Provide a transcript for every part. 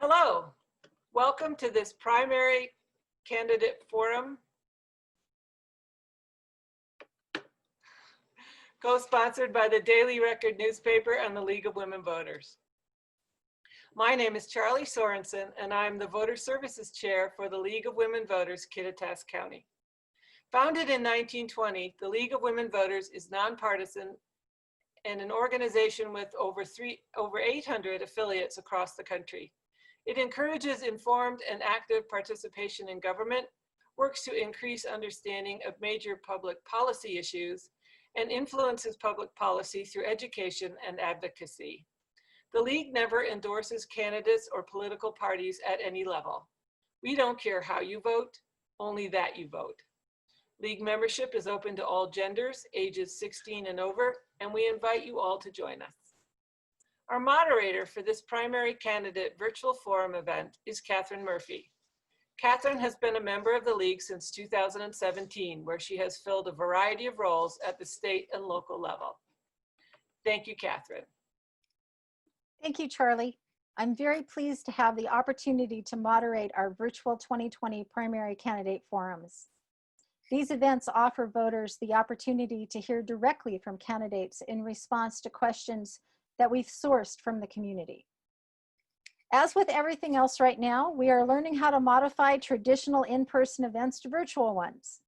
Hello, welcome to this primary candidate forum co-sponsored by the Daily Record newspaper and the League of Women Voters. My name is Charlie Sorensen and I'm the Voter Services Chair for the League of Women Voters, Kittitas County. Founded in 1920, the League of Women Voters is nonpartisan and an organization with over 800 affiliates across the country. It encourages informed and active participation in government, works to increase understanding of major public policy issues, and influences public policy through education and advocacy. The League never endorses candidates or political parties at any level. We don't care how you vote, only that you vote. League membership is open to all genders, ages 16 and over, and we invite you all to join us. Our moderator for this primary candidate virtual forum event is Catherine Murphy. Catherine has been a member of the League since 2017, where she has filled a variety of roles at the state and local level. Thank you, Catherine. Thank you, Charlie. I'm very pleased to have the opportunity to moderate our virtual 2020 primary candidate forums. These events offer voters the opportunity to hear directly from candidates in response to questions that we've sourced from the community. As with everything else right now, we are learning how to modify traditional in-person events to virtual ones.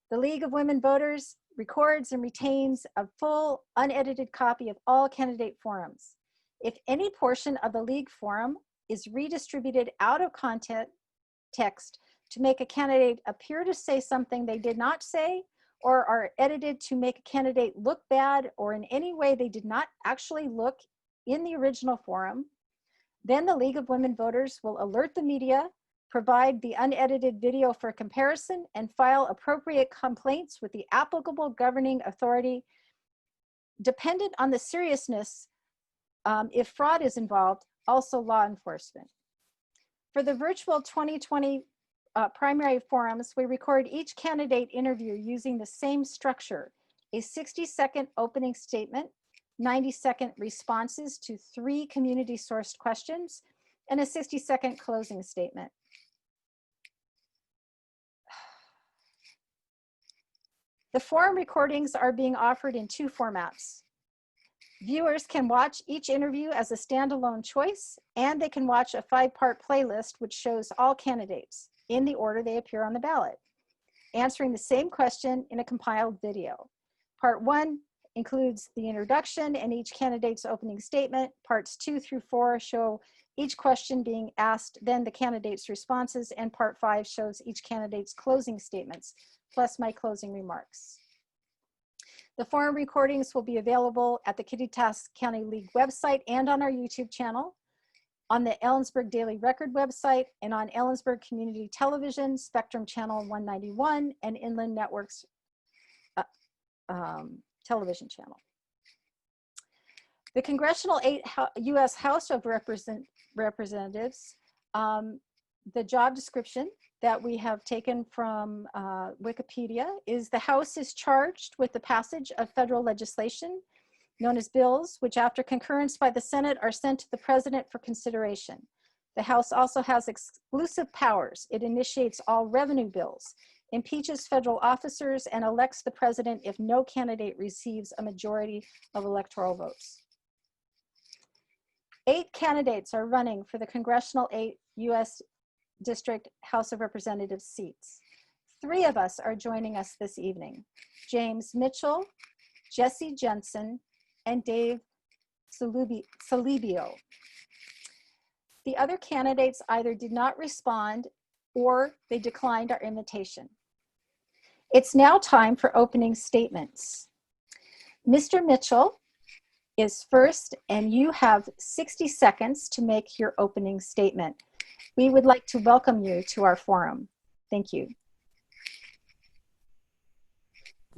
The League of Women Voters records and retains a full, unedited copy of all candidate forums. If any portion of the League forum is redistributed out of context to make a candidate appear to say something they did not say, or are edited to make a candidate look bad, or in any way they did not actually look in the original forum, then the League of Women Voters will alert the media, provide the unedited video for comparison, and file appropriate complaints with the applicable governing authority, dependent on the seriousness. If fraud is involved, also law enforcement. For the virtual 2020 primary forums, we record each candidate interview using the same structure: a 60-second opening statement, 90-second responses to 3 community-sourced questions, and a 60-second closing statement. The forum recordings are being offered in 2 formats. Viewers can watch each interview as a standalone choice, and they can watch a 5-part playlist which shows all candidates in the order they appear on the ballot, answering the same question in a compiled video. Part 1 includes the introduction and each candidate's opening statement. Parts 2 through 4 show each question being asked, then the candidate's responses, and Part 5 shows each candidate's closing statements, plus my closing remarks. The forum recordings will be available at the Kittitas County League website and on our YouTube channel, on the Ellensburg Daily Record website, and on Ellensburg Community Television, Spectrum Channel 191, and Inland Networks television channel. The Congressional U.S. House of Representatives, the job description that we have taken from Wikipedia is: the House is charged with the passage of federal legislation known as bills, which after concurrence by the Senate are sent to the President for consideration. The House also has exclusive powers. It initiates all revenue bills, impeaches federal officers, and elects the President if no candidate receives a majority of electoral votes. 8 candidates are running for the Congressional 8 U.S. District House of Representatives seats. 3 of us are joining us this evening: James Mitchell, Jesse Jensen, and Dave Saulibio. The other candidates either did not respond or they declined our invitation. It's now time for opening statements. Mr. Mitchell is first, and you have 60 seconds to make your opening statement. We would like to welcome you to our forum. Thank you.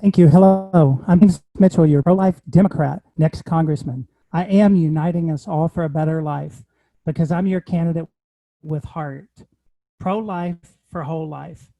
Thank you. Hello, I'm James Mitchell, your pro-life Democrat, next Congressman. I am uniting us all for a better life because I'm your candidate with heart. Pro-life for whole life.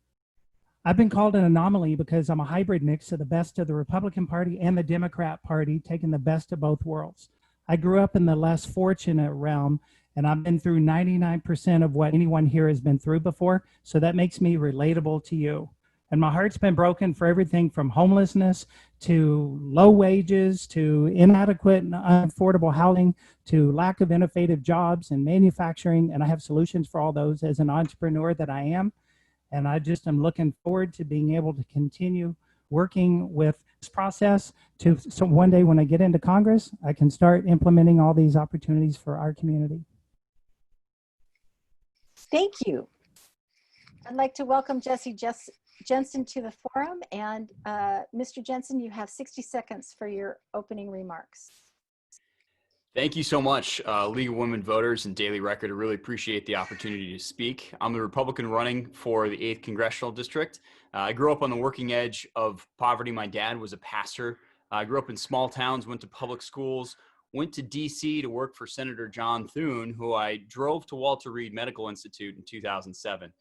I've been called an anomaly because I'm a hybrid mix of the best of the Republican Party and the Democrat Party, taking the best of both worlds. I grew up in the less fortunate realm, and I've been through 99% of what anyone here has been through before, so that makes me relatable to you. And my heart's been broken for everything from homelessness to low wages to inadequate and unaffordable housing to lack of innovative jobs and manufacturing. And I have solutions for all those as an entrepreneur that I am. And I just am looking forward to being able to continue working with this process so one day when I get into Congress, I can start implementing all these opportunities for our community. Thank you. I'd like to welcome Jensen to the forum. And Mr. Jensen, you have 60 seconds for your opening remarks. Thank you so much, League of Women Voters and Daily Record. I really appreciate the opportunity to speak. I'm the Republican running for the 8th Congressional District. I grew up on the working edge of poverty. My dad was a pastor. I grew up in small towns, went to public schools, went to DC to work for Senator John Thune, who I drove to Walter Reed Medical Institute in 2007.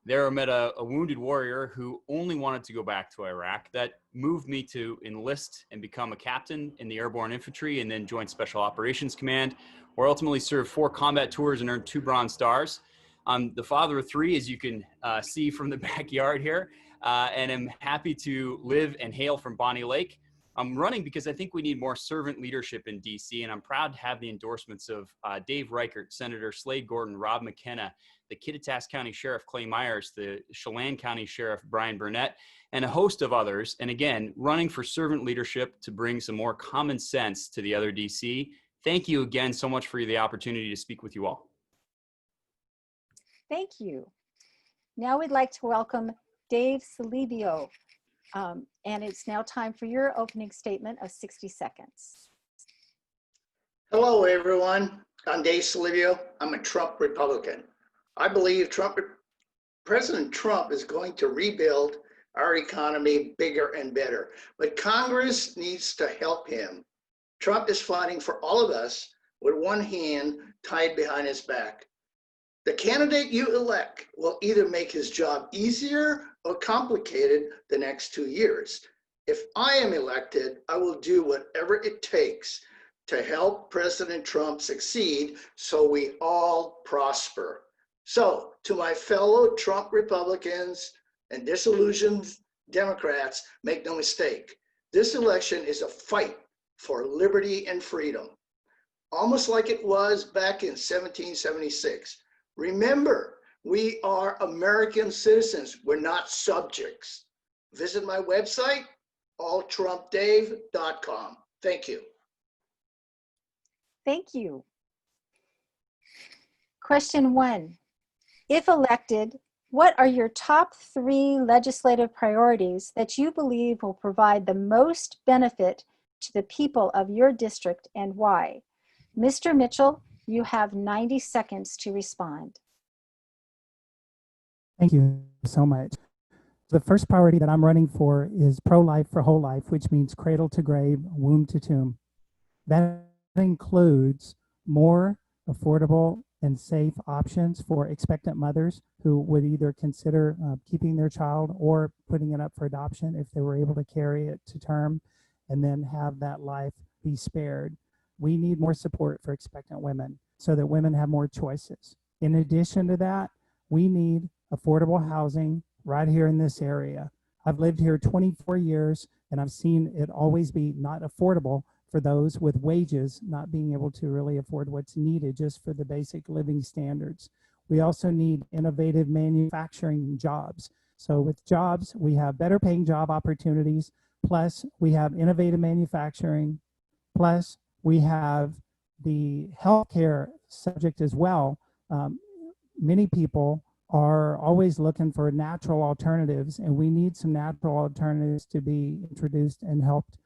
There I met a wounded warrior who only wanted to go back to Iraq. That moved me to enlist and become a captain in the Airborne Infantry and then join Special Operations Command, where I ultimately served 4 combat tours and earned 2 Bronze Stars. I'm the father of 3, as you can see from the backyard here, and I'm happy to live and hail from Bonnie Lake. I'm running because I think we need more servant leadership in DC, and I'm proud to have the endorsements of Dave Reichert, Senator Slade Gordon, Rob McKenna, the Kittitas County Sheriff Clay Myers, the Chelan County Sheriff Brian Burnett, and a host of others. And again, running for servant leadership to bring some more common sense to the other DC. Thank you again so much for the opportunity to speak with you all. Thank you. Now we'd like to welcome Dave Saulibio. And it's now time for your opening statement of 60 seconds. Hello, everyone. I'm Dave Saulibio. I'm a Trump Republican. I believe President Trump is going to rebuild our economy bigger and better, but Congress needs to help him. Trump is fighting for all of us with one hand tied behind his back. The candidate you elect will either make his job easier or complicated the next 2 years. If I am elected, I will do whatever it takes to help President Trump succeed so we all prosper. So, to my fellow Trump Republicans and disillusioned Democrats, make no mistake, this election is a fight for liberty and freedom, almost like it was back in 1776. Remember, we are American citizens. We're not subjects. Visit my website, alltrumpdave.com. Thank you. Thank you. Question 1. If elected, what are your top 3 legislative priorities that you believe will provide the most benefit to the people of your district and why? Mr. Mitchell, you have 90 seconds to respond. Thank you so much. The first priority that I'm running for is pro-life for whole life, which means cradle to grave, womb to tomb. That includes more affordable and safe options for expectant mothers who would either consider keeping their child or putting it up for adoption if they were able to carry it to term and then have that life be spared. We need more support for expectant women so that women have more choices. In addition to that, we need affordable housing right here in this area. I've lived here 24 years and I've seen it always be not affordable for those with wages not being able to really afford what's needed just for the basic living standards. We also need innovative manufacturing jobs. So with jobs, we have better paying job opportunities, plus we have innovative manufacturing, plus we have the healthcare subject as well. Many people are always looking for natural alternatives, and we need some natural alternatives to be introduced and helped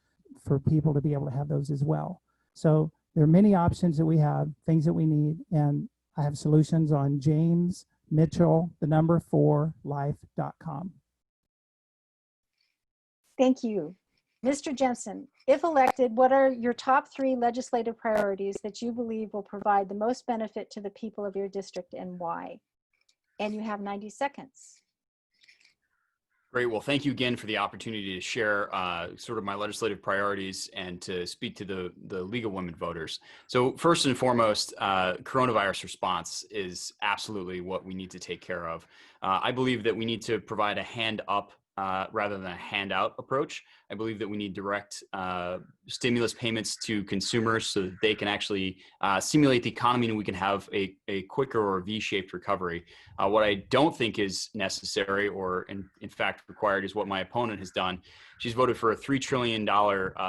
for people to be able to have those as well. So there are many options that we have, things that we need, and I have solutions on jamesmitchell4life.com. Thank you. Mr. Jensen, if elected, what are your top 3 legislative priorities that you believe will provide the most benefit to the people of your district and why? And you have 90 seconds. Great. Well, thank you again for the opportunity to share sort of my legislative priorities and to speak to the League of Women Voters. So first and foremost, coronavirus response is absolutely what we need to take care of. I believe that we need to provide a hand up rather than a handout approach. I believe that we need direct stimulus payments to consumers so that they can actually stimulate the economy and we can have a quicker or V-shaped recovery. What I don't think is necessary or in fact required is what my opponent has done. She's voted for a $3 trillion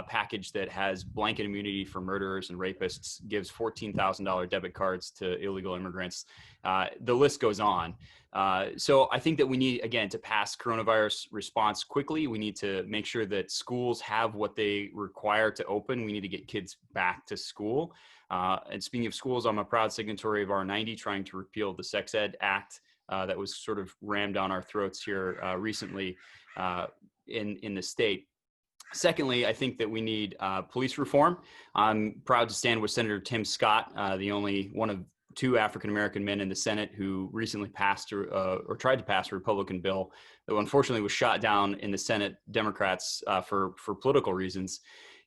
package that has blanket immunity for murderers and rapists, gives $14,000 debit cards to illegal immigrants. The list goes on. So I think that we need, again, to pass coronavirus response quickly. We need to make sure that schools have what they require to open. We need to get kids back to school. And speaking of schools, I'm a proud signatory of R90, trying to repeal the Sex Ed Act that was sort of rammed down our throats here recently in the state. Secondly, I think that we need police reform. I'm proud to stand with Senator Tim Scott, the only one of two African-American men in the Senate who recently passed or tried to pass a Republican bill that unfortunately was shot down in the Senate Democrats for political reasons.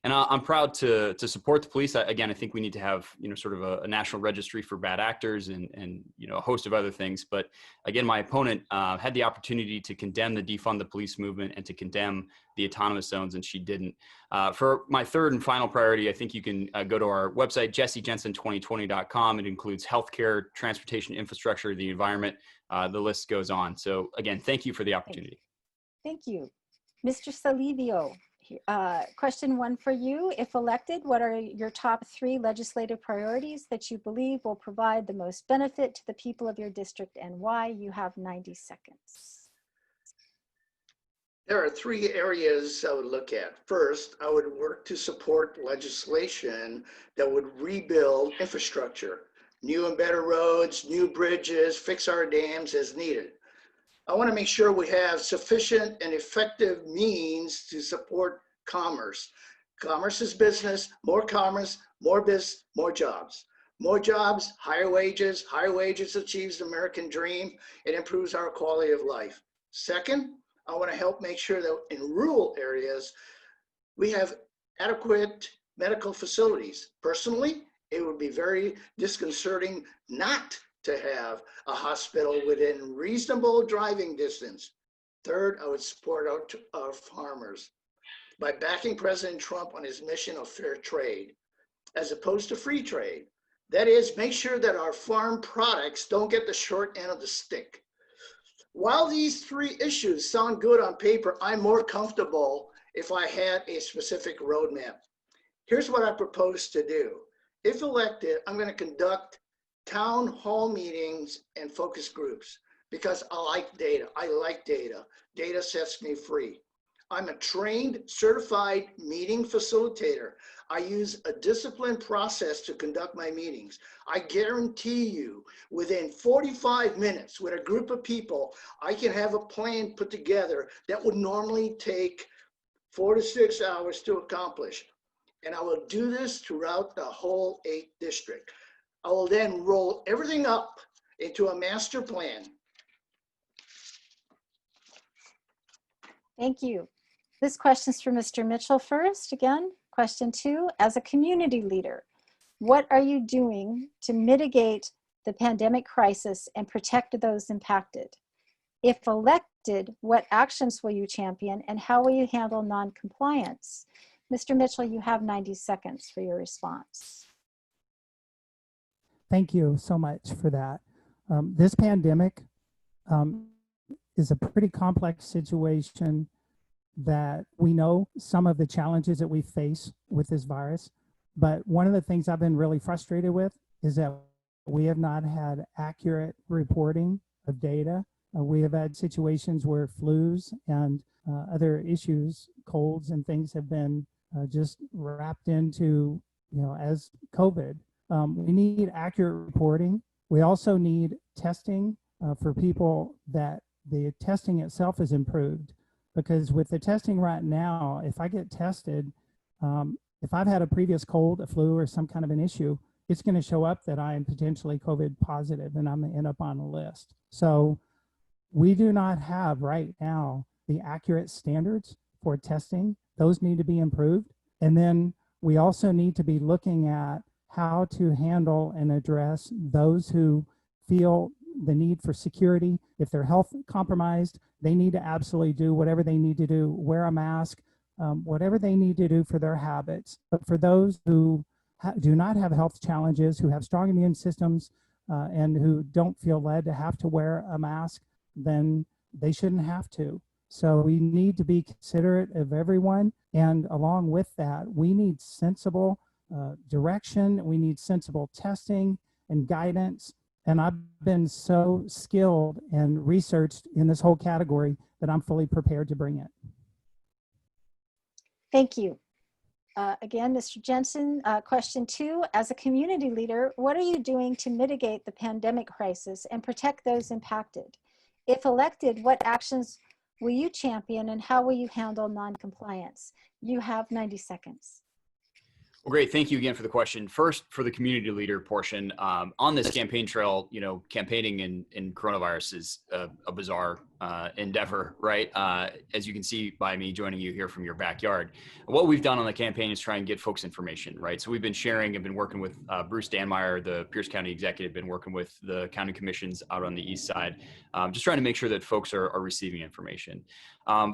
And I'm proud to support the police. Again, I think we need to have, sort of a national registry for bad actors and a host of other things. But again, my opponent had the opportunity to condemn the defund the police movement and to condemn the autonomous zones, and she didn't. For my third and final priority, I think you can go to our website, jessejensen2020.com. It includes healthcare, transportation infrastructure, the environment. The list goes on. So again, thank you for the opportunity. Thank you. Mr. Saulibio. Question 1 for you. If elected, what are your top 3 legislative priorities that you believe will provide the most benefit to the people of your district and why? You have 90 seconds. There are 3 areas I would look at. First, I would work to support legislation that would rebuild infrastructure, new and better roads, new bridges, fix our dams as needed. I want to make sure we have sufficient and effective means to support commerce. Commerce is business, more commerce, more business, more jobs. More jobs, higher wages achieves the American dream. It improves our quality of life. Second, I want to help make sure that in rural areas, we have adequate medical facilities. Personally, it would be very disconcerting not to have a hospital within reasonable driving distance. Third, I would support our farmers by backing President Trump on his mission of fair trade, as opposed to free trade. That is, make sure that our farm products don't get the short end of the stick. While these 3 issues sound good on paper, I'm more comfortable if I had a specific roadmap. Here's what I propose to do. If elected, I'm going to conduct town hall meetings and focus groups because I like data. I like data. Data sets me free. I'm a trained, certified meeting facilitator. I use a disciplined process to conduct my meetings. I guarantee you, within 45 minutes with a group of people, I can have a plan put together that would normally take 4 to 6 hours to accomplish. And I will do this throughout the whole 8th district. I will then roll everything up into a master plan. Thank you. This question is for Mr. Mitchell first. Again, question 2, as a community leader, what are you doing to mitigate the pandemic crisis and protect those impacted? If elected, what actions will you champion and how will you handle non-compliance? Mr. Mitchell, you have 90 seconds for your response. Thank you so much for that. This pandemic is a pretty complex situation that we know some of the challenges that we face with this virus, but one of the things I've been really frustrated with is that we have not had accurate reporting of data. We have had situations where flus and other issues, colds and things have been just wrapped into, as COVID. We need accurate reporting. We also need testing for people that the testing itself is improved. Because with the testing right now, if I get tested, if I've had a previous cold, a flu, or some kind of an issue, it's going to show up that I am potentially COVID positive and I'm going to end up on a list. So we do not have right now the accurate standards for testing. Those need to be improved. And then we also need to be looking at how to handle and address those who feel the need for security. If they're health compromised, they need to absolutely do whatever they need to do, wear a mask, whatever they need to do for their habits. But for those who do not have health challenges, who have strong immune systems, and who don't feel led to have to wear a mask, then they shouldn't have to. So we need to be considerate of everyone. And along with that, we need sensible direction. We need sensible testing and guidance. And I've been so skilled and researched in this whole category that I'm fully prepared to bring it. Thank you. Again, Mr. Jensen, question 2, as a community leader, what are you doing to mitigate the pandemic crisis and protect those impacted? If elected, what actions will you champion and how will you handle non-compliance? You have 90 seconds. Well, great. Thank you again for the question. First, for the community leader portion, on this campaign trail, campaigning in coronavirus is a bizarre endeavor, right? As you can see by me joining you here from your backyard. What we've done on the campaign is try and get folks information, right? So we've been sharing and been working with Bruce Danmeyer, the Pierce County executive, been working with the county commissions out on the east side, just trying to make sure that folks are receiving information.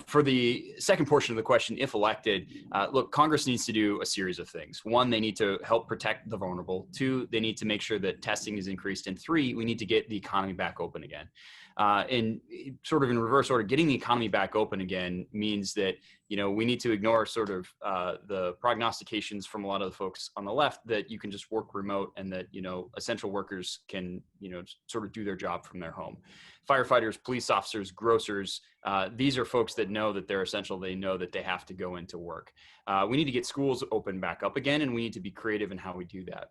For the second portion of the question, if elected, look, Congress needs to do a series of things. 1, they need to help protect the vulnerable. 2, they need to make sure that testing is increased. And 3, we need to get the economy back open again. And sort of in reverse order, getting the economy back open again means that, we need to ignore sort of the prognostications from a lot of the folks on the left that you can just work remote and that, essential workers can, sort of do their job from their home. Firefighters, police officers, grocers, these are folks that know that they're essential. They know that they have to go into work. We need to get schools open back up again, and we need to be creative in how we do that.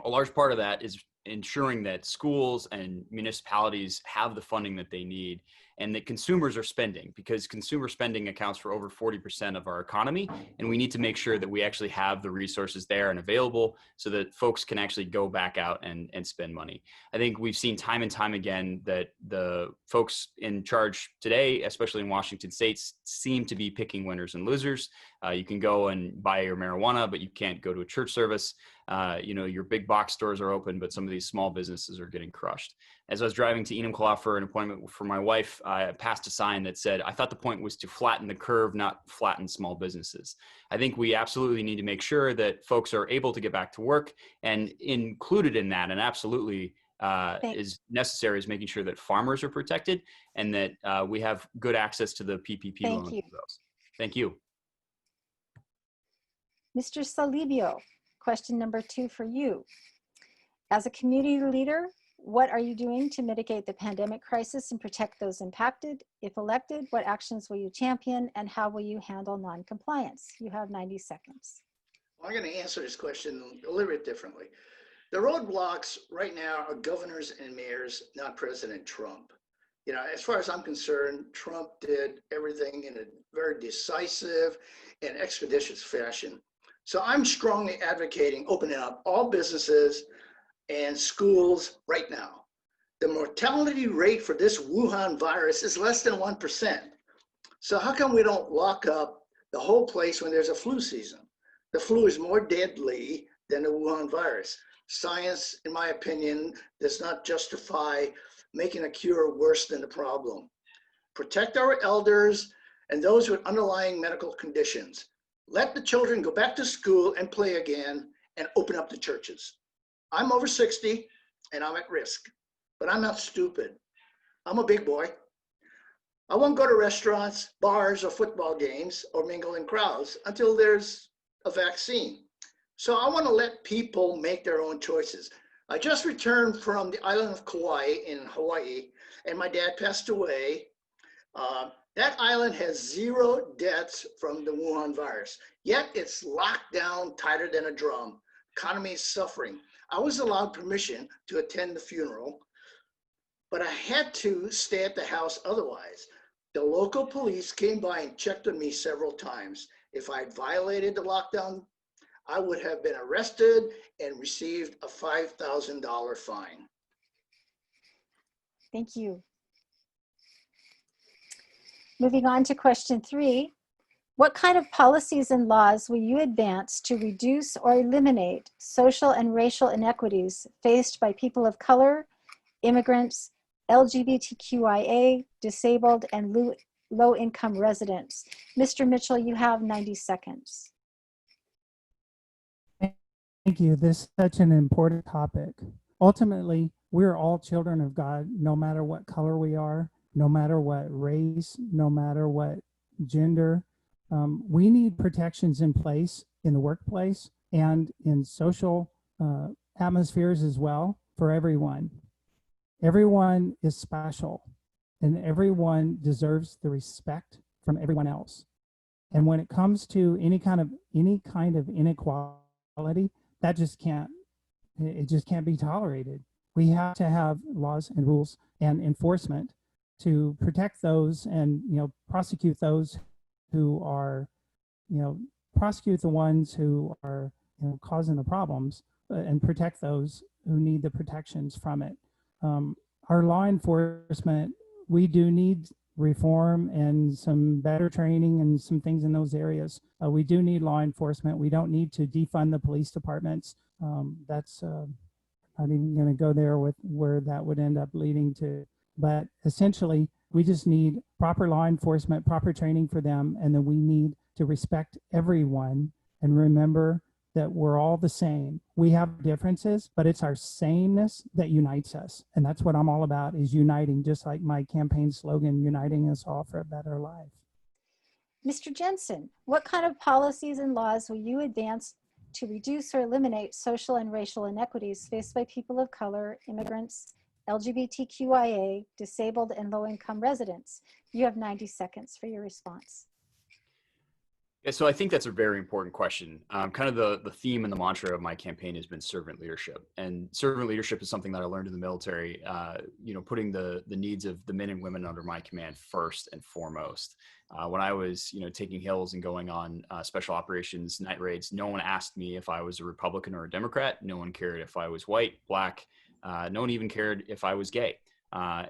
A large part of that is ensuring that schools and municipalities have the funding that they need and that consumers are spending, because consumer spending accounts for over 40% of our economy. And we need to make sure that we actually have the resources there and available so that folks can actually go back out and spend money. I think we've seen time and time again that the folks in charge today, especially in Washington state, seem to be picking winners and losers. You can go and buy your marijuana, but you can't go to a church service. Your big box stores are open, but some of these small businesses are getting crushed. As I was driving to Enumclaw for an appointment for my wife, I passed a sign that said, I thought the point was to flatten the curve, not flatten small businesses. I think we absolutely need to make sure that folks are able to get back to work, and included in that, and absolutely is necessary, is making sure that farmers are protected and that we have good access to the PPP loans. Thank you. Mr. Saulibio, question number 2 for you. As a community leader, what are you doing to mitigate the pandemic crisis and protect those impacted? If elected, what actions will you champion and how will you handle non-compliance? You have 90 seconds. I'm going to answer this question a little bit differently. The roadblocks right now are governors and mayors, not President Trump. As far as I'm concerned, Trump did everything in a very decisive and expeditious fashion. So I'm strongly advocating opening up all businesses and schools right now. The mortality rate for this Wuhan virus is less than 1%. So how come we don't lock up the whole place when there's a flu season? The flu is more deadly than the Wuhan virus. Science, in my opinion, does not justify making a cure worse than the problem. Protect our elders and those with underlying medical conditions. Let the children go back to school and play again, and open up the churches. I'm over 60 and I'm at risk, but I'm not stupid. I'm a big boy. I won't go to restaurants, bars, or football games or mingle in crowds until there's a vaccine. So I want to let people make their own choices. I just returned from the island of Kauai in Hawaii, and my dad passed away. That island has 0 deaths from the Wuhan virus, yet it's locked down tighter than a drum. Economy is suffering. I was allowed permission to attend the funeral, but I had to stay at the house otherwise. The local police came by and checked on me several times. If I violated the lockdown, I would have been arrested and received a $5,000 fine. Thank you. Moving on to question 3. What kind of policies and laws will you advance to reduce or eliminate social and racial inequities faced by people of color, immigrants, LGBTQIA, disabled, and low-income residents? Mr. Mitchell, you have 90 seconds. Thank you. This is such an important topic. Ultimately, we're all children of God, no matter what color we are, no matter what race, no matter what gender. We need protections in place in the workplace and in social atmospheres as well for everyone. Everyone is special and everyone deserves the respect from everyone else. And when it comes to any kind of inequality, that just can't be tolerated. We have to have laws and rules and enforcement to protect those and, prosecute those who are, prosecute the ones who are, causing the problems and protect those who need the protections from it. Our law enforcement, we do need reform and some better training and some things in those areas. We do need law enforcement. We don't need to defund the police departments. That's not even going to go there with where that would end up leading to. But essentially, we just need proper law enforcement, proper training for them, and then we need to respect everyone and remember that we're all the same. We have differences, but it's our sameness that unites us. And that's what I'm all about, is uniting, just like my campaign slogan, uniting us all for a better life. Mr. Jensen, what kind of policies and laws will you advance to reduce or eliminate social and racial inequities faced by people of color, immigrants, LGBTQIA, disabled, and low-income residents? You have 90 seconds for your response. Yeah, so I think that's a very important question. Kind of the theme and the mantra of my campaign has been servant leadership. And servant leadership is something that I learned in the military, putting the needs of the men and women under my command first and foremost. When I was, taking hills and going on special operations night raids, no one asked me if I was a Republican or a Democrat. No one cared if I was white, black. No one even cared if I was gay.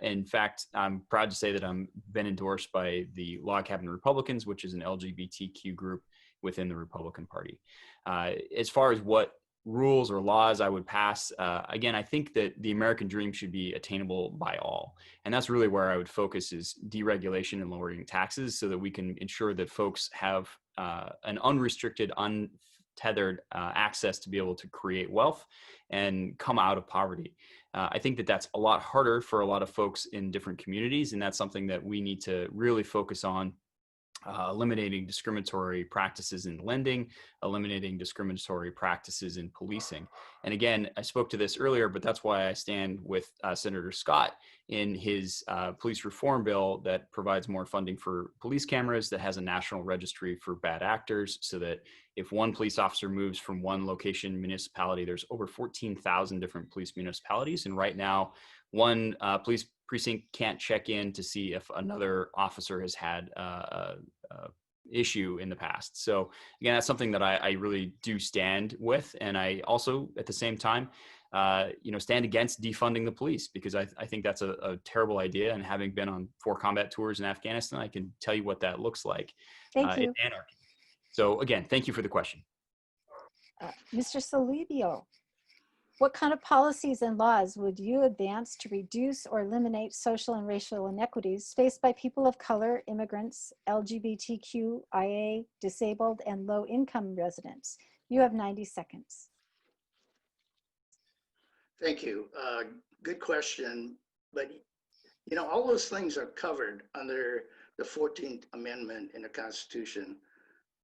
In fact, I'm proud to say that I'm been endorsed by the Log Cabin Republicans, which is an LGBTQ group within the Republican Party. As far as what rules or laws I would pass, again, I think that the American dream should be attainable by all. And that's really where I would focus, is deregulation and lowering taxes so that we can ensure that folks have an unrestricted, untethered access to be able to create wealth and come out of poverty. I think that that's a lot harder for a lot of folks in different communities, and that's something that we need to really focus on, eliminating discriminatory practices in lending, eliminating discriminatory practices in policing. And again, I spoke to this earlier, but that's why I stand with Senator Scott in his police reform bill that provides more funding for police cameras, that has a national registry for bad actors, so that if one police officer moves from one location municipality, there's over 14,000 different police municipalities. And right now, one police precinct can't check in to see if another officer has had a issue in the past. So again, that's something that I really do stand with. And I also, at the same time, stand against defunding the police, because I think that's a terrible idea. And having been on 4 combat tours in Afghanistan, I can tell you what that looks like. Thank you. In anarchy. So again, thank you for the question. Mr. Saulibio, what kind of policies and laws would you advance to reduce or eliminate social and racial inequities faced by people of color, immigrants, LGBTQIA, disabled, and low-income residents? You have 90 seconds. Thank you. Good question. But, all those things are covered under the 14th Amendment in the Constitution.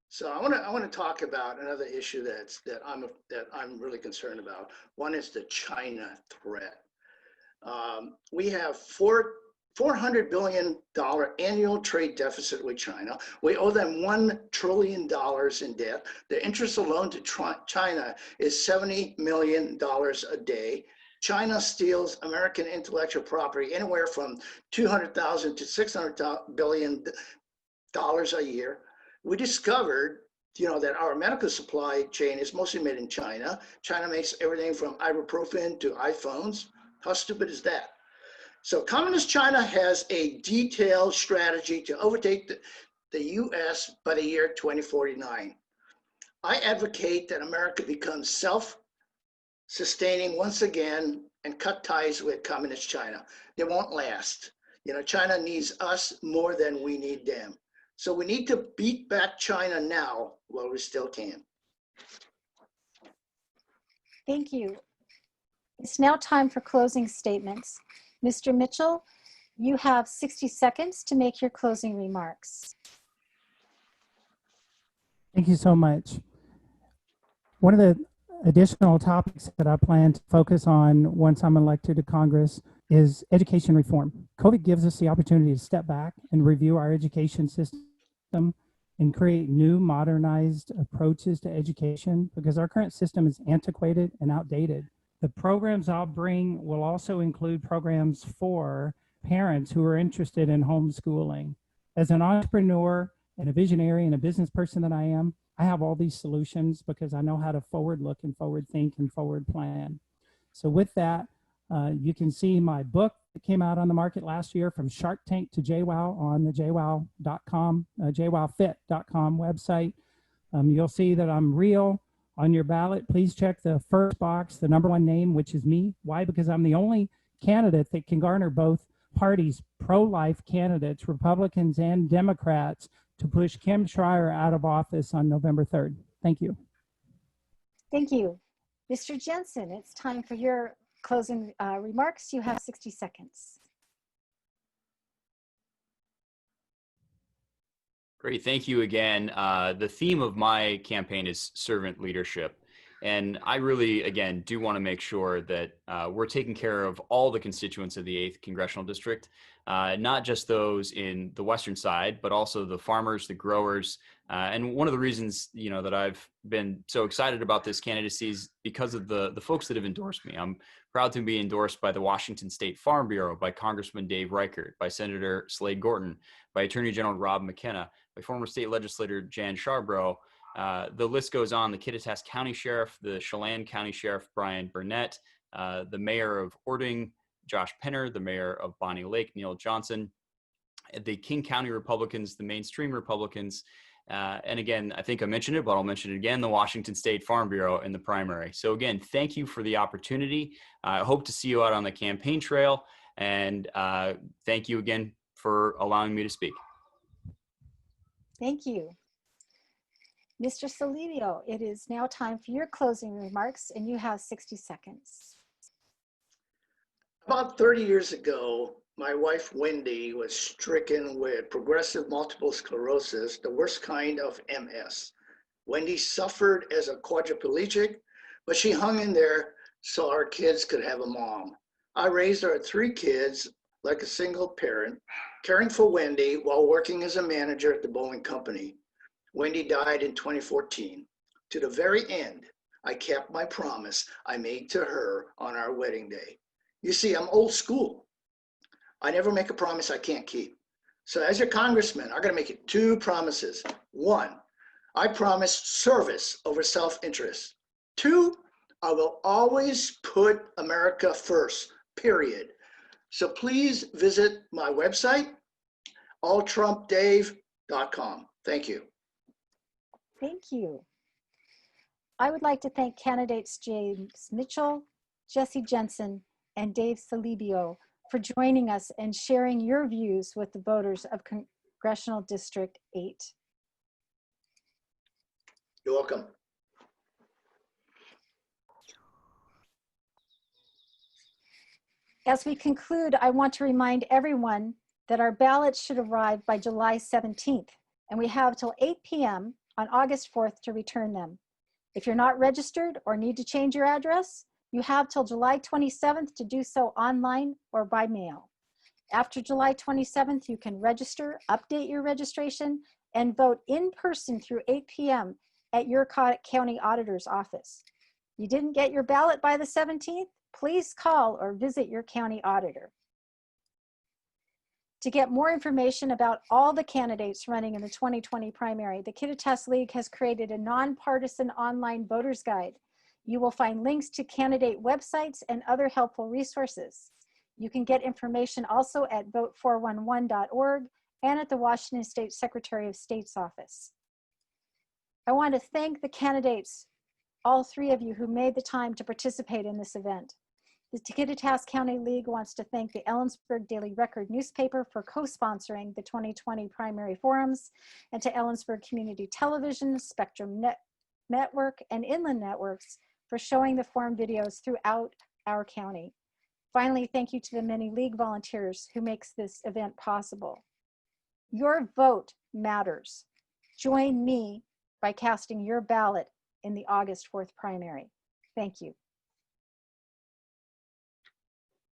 So I want to talk about another issue that I'm really concerned about. One is the China threat. We have $400 billion annual trade deficit with China. We owe them $1 trillion in debt. The interest alone to China is $70 million a day. China steals American intellectual property anywhere from $200,000 to $600 billion a year. We discovered, that our medical supply chain is mostly made in China. China makes everything from ibuprofen to iPhones. How stupid is that? So Communist China has a detailed strategy to overtake the US by the year 2049. I advocate that America becomes self-sustaining once again and cut ties with Communist China. They won't last. You know, China needs us more than we need them. So we need to beat back China now while we still can. Thank you. It's now time for closing statements. Mr. Mitchell, you have 60 seconds to make your closing remarks. Thank you so much. One of the additional topics that I plan to focus on once I'm elected to Congress is education reform. COVID gives us the opportunity to step back and review our education system and create new modernized approaches to education because our current system is antiquated and outdated. The programs I'll bring will also include programs for parents who are interested in homeschooling. As an entrepreneur and a visionary and a business person that I am, I have all these solutions because I know how to forward look and forward think and forward plan. So with that, you can see my book that came out on the market last year, From Shark Tank to JWoww, on the jwow.com, jwowfit.com website. You'll see that I'm real. On your ballot, please check the first box, the number one name, which is me. Why? Because I'm the only candidate that can garner both parties, pro-life candidates, Republicans and Democrats, to push Kim Schreier out of office on November 3rd. Thank you. Thank you. Mr. Jensen, it's time for your closing remarks. You have 60 seconds. Great, thank you again. The theme of my campaign is servant leadership. And I really, again, do want to make sure that we're taking care of all the constituents of the 8th Congressional District, not just those in the western side, but also the farmers, the growers. And one of the reasons, you know, that I've been so excited about this candidacy is because of the folks that have endorsed me. I'm proud to be endorsed by the Washington State Farm Bureau, by Congressman Dave Reichert, by Senator Slade Gorton, by Attorney General Rob McKenna, by former state legislator Jan Charbrough. The list goes on. The Kittitas County Sheriff, the Chelan County Sheriff Brian Burnett, the Mayor of Ording, Josh Penner, the Mayor of Bonnie Lake, Neil Johnson, the King County Republicans, the mainstream Republicans, and again, I think I mentioned it, but I'll mention it again, the Washington State Farm Bureau in the primary. So again, thank you for the opportunity. I hope to see you out on the campaign trail, and thank you again for allowing me to speak. Thank you. Mr. Saulibio, it is now time for your closing remarks, and you have 60 seconds. About 30 years ago, my wife Wendy was stricken with progressive multiple sclerosis, the worst kind of MS. Wendy suffered as a quadriplegic, but she hung in there so our kids could have a mom. I raised our 3 kids like a single parent, caring for Wendy while working as a manager at the Boeing Company. Wendy died in 2014. To the very end, I kept my promise I made to her on our wedding day. You see, I'm old school. I never make a promise I can't keep. So as your congressman, I'm gonna make you 2 promises. 1, I promise service over self-interest. 2, I will always put America first, period. So please visit my website, alltrumpdave.com. Thank you. Thank you. I would like to thank candidates James Mitchell, Jesse Jensen, and Dave Saulibio for joining us and sharing your views with the voters of Congressional District 8. You're welcome. As we conclude, I want to remind everyone that our ballots should arrive by July 17th, and we have till 8 p.m. on August 4th to return them. If you're not registered or need to change your address, you have till July 27th to do so online or by mail. After July 27th, you can register, update your registration, and vote in person through 8 p.m. at your county auditor's office. You didn't get your ballot by the 17th? Please call or visit your county auditor. To get more information about all the candidates running in the 2020 primary, the Kittitas League has created a nonpartisan online voters guide. You will find links to candidate websites and other helpful resources. You can get information also at vote411.org and at the Washington State Secretary of State's office. I want to thank the candidates, all three of you who made the time to participate in this event. The Kittitas County League wants to thank the Ellensburg Daily Record newspaper for co-sponsoring the 2020 primary forums, and to Ellensburg Community Television, Spectrum Network, and Inland Networks for showing the forum videos throughout our county. Finally, thank you to the many league volunteers who makes this event possible. Your vote matters. Join me by casting your ballot in the August 4th primary. Thank you.